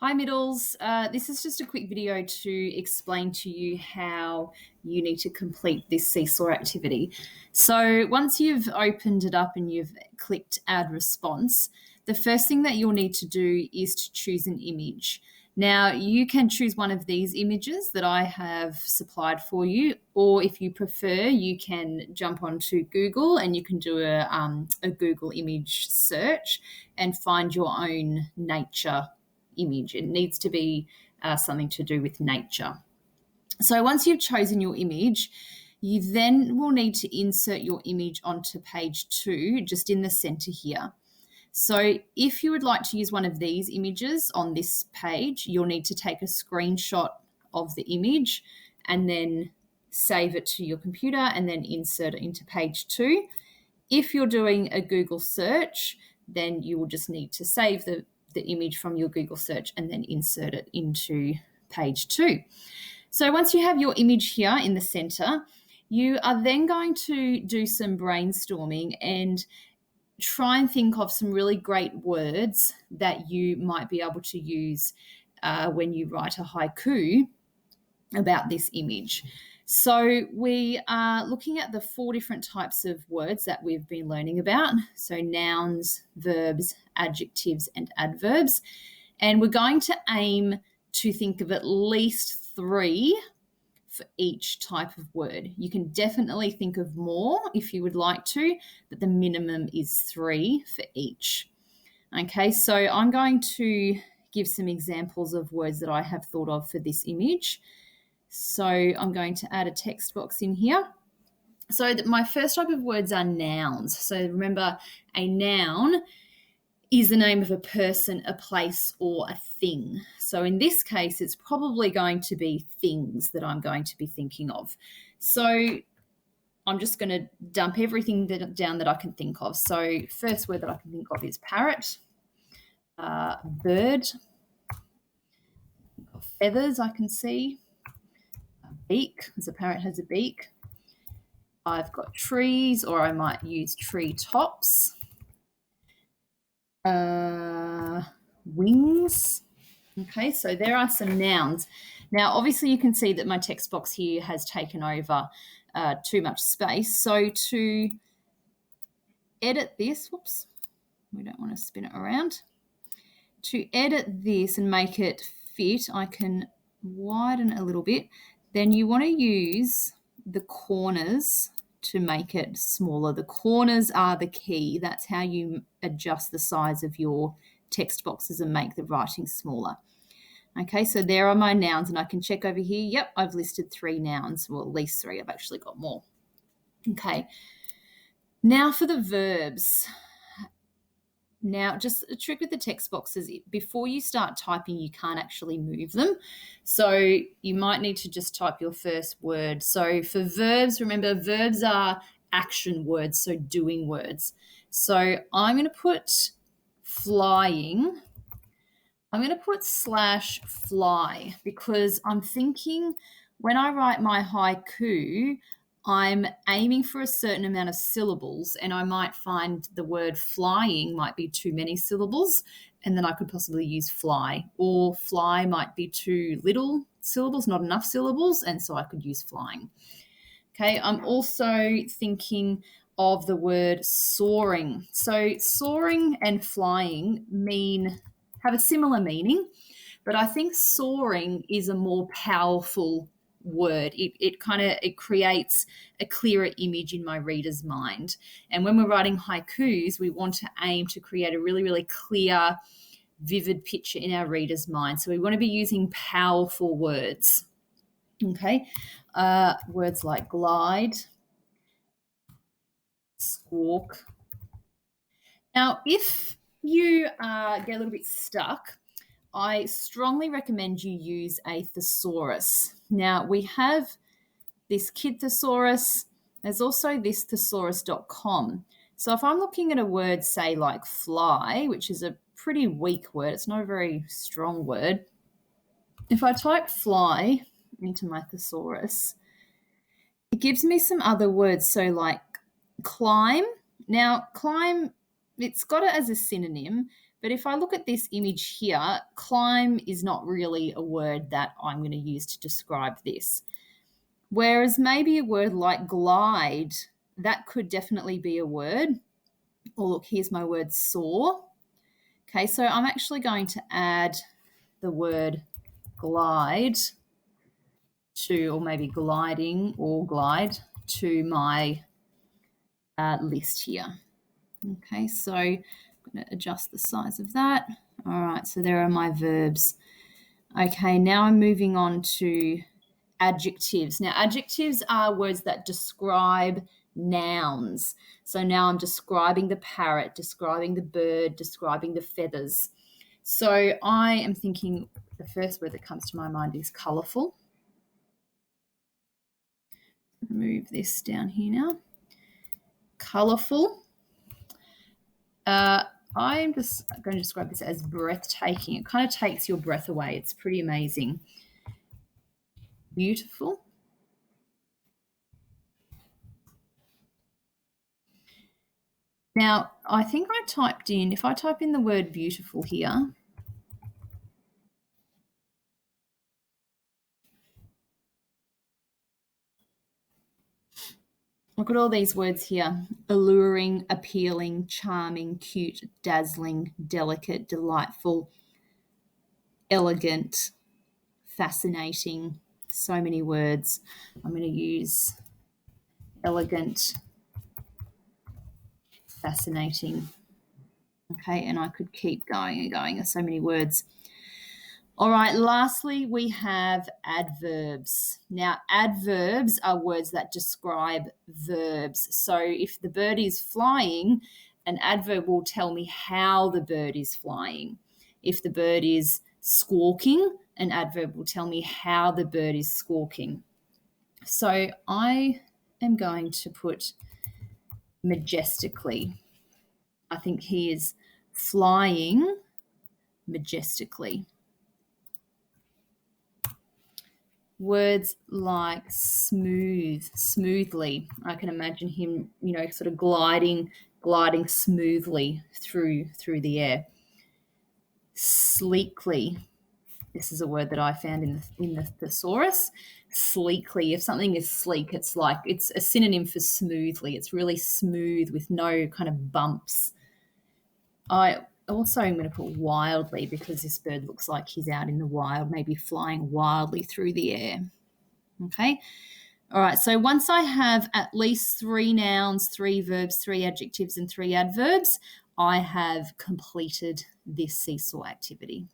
Hi Middles, this is just a quick video to explain to you how you need to complete this Seesaw activity. So once you've opened it up and you've clicked add response, the first thing that you'll need to do is to choose an image. Now you can choose one of these images that I have supplied for you, or if you prefer, you can jump onto Google and you can do a Google image search and find your own nature image. It needs to be something to do with nature. So once you've chosen your image, you then will need to insert your image onto page 2, just in the center here. So if you would like to use one of these images on this page, you'll need to take a screenshot of the image and then save it to your computer and then insert it into page 2. If you're doing a Google search, then you will just need to save the image from your Google search and then insert it into page 2. So once you have your image here in the center, you are then going to do some brainstorming and try and think of some really great words that you might be able to use when you write a haiku about this image. So we are looking at the 4 different types of words that we've been learning about. So nouns, verbs, adjectives, and adverbs. And we're going to aim to think of at least 3 for each type of word. You can definitely think of more if you would like to, but the minimum is 3 for each. Okay, so I'm going to give some examples of words that I have thought of for this image. So I'm going to add a text box in here. So my first type of words are nouns. So remember, a noun is the name of a person, a place, or a thing. So in this case, it's probably going to be things that I'm going to be thinking of. So I'm just going to dump everything down that I can think of. So first word that I can think of is parrot, bird, feathers I can see, beak, because a parrot has a beak. I've got trees, or I might use tree tops. Wings. Okay, so there are some nouns. Now, obviously, you can see that my text box here has taken over too much space. So to edit this, whoops, we don't want to spin it around. To edit this and make it fit, I can widen a little bit. Then you want to use the corners to make it smaller. The corners are the key. That's how you adjust the size of your text boxes and make the writing smaller. Okay, so there are my nouns, and I can check over here. Yep, I've listed 3 nouns. Well, at least 3. I've actually got more. Okay, now for the verbs. Now, just a trick with the text boxes, before you start typing, you can't actually move them. So you might need to just type your first word. So for verbs, remember, verbs are action words, so doing words. So I'm going to put flying. I'm going to put /fly because I'm thinking when I write my haiku, I'm aiming for a certain amount of syllables, and I might find the word flying might be too many syllables, and then I could possibly use fly, or fly might be too little syllables, not enough syllables, and so I could use flying. Okay, I'm also thinking of the word soaring. So soaring and flying have a similar meaning, but I think soaring is a more powerful word. It creates a clearer image in my reader's mind. And when we're writing haikus, we want to aim to create a really, really clear, vivid picture in our reader's mind. So we want to be using powerful words. Okay, words like glide, squawk. Now, if you get a little bit stuck, I strongly recommend you use a thesaurus. Now, we have this Kid Thesaurus. There's also this thesaurus.com. So if I'm looking at a word, say like fly, which is a pretty weak word, it's not a very strong word. If I type fly into my thesaurus, it gives me some other words. So like climb. Now, climb, it's got it as a synonym, But if I look at this image here, climb is not really a word that I'm going to use to describe this. Whereas maybe a word like glide, that could definitely be a word. Or look, here's my word soar. Okay, so I'm actually going to add the word glide to, or maybe gliding or glide to my list here. Okay, so I'm going to adjust the size of that. All right, so there are my verbs. Okay, now I'm moving on to adjectives. Now, adjectives are words that describe nouns. So now I'm describing the parrot, describing the bird, describing the feathers. So I am thinking the first word that comes to my mind is colourful. Move this down here now. Colourful. I'm just going to describe this as breathtaking. It kind of takes your breath away. It's pretty amazing. Beautiful. Now, I think I typed in, if I type in the word beautiful here, look at all these words here: alluring, appealing, charming, cute, dazzling, delicate, delightful, elegant, fascinating. So many words. I'm going to use elegant, fascinating. Okay, and I could keep going and going. There's so many words. All right, lastly, we have adverbs. Now, adverbs are words that describe verbs. So if the bird is flying, an adverb will tell me how the bird is flying. If the bird is squawking, an adverb will tell me how the bird is squawking. So I am going to put majestically. I think he is flying majestically. Words like smooth, smoothly. I can imagine him, sort of gliding smoothly through the air. Sleekly. This is a word that I found in the thesaurus. Sleekly. If something is sleek, it's a synonym for smoothly. It's really smooth with no kind of bumps. I also am going to put wildly because this bird looks like he's out in the wild, maybe flying wildly through the air. Okay. All right. So once I have at least 3 nouns, 3 verbs, 3 adjectives, and 3 adverbs, I have completed this seesaw activity.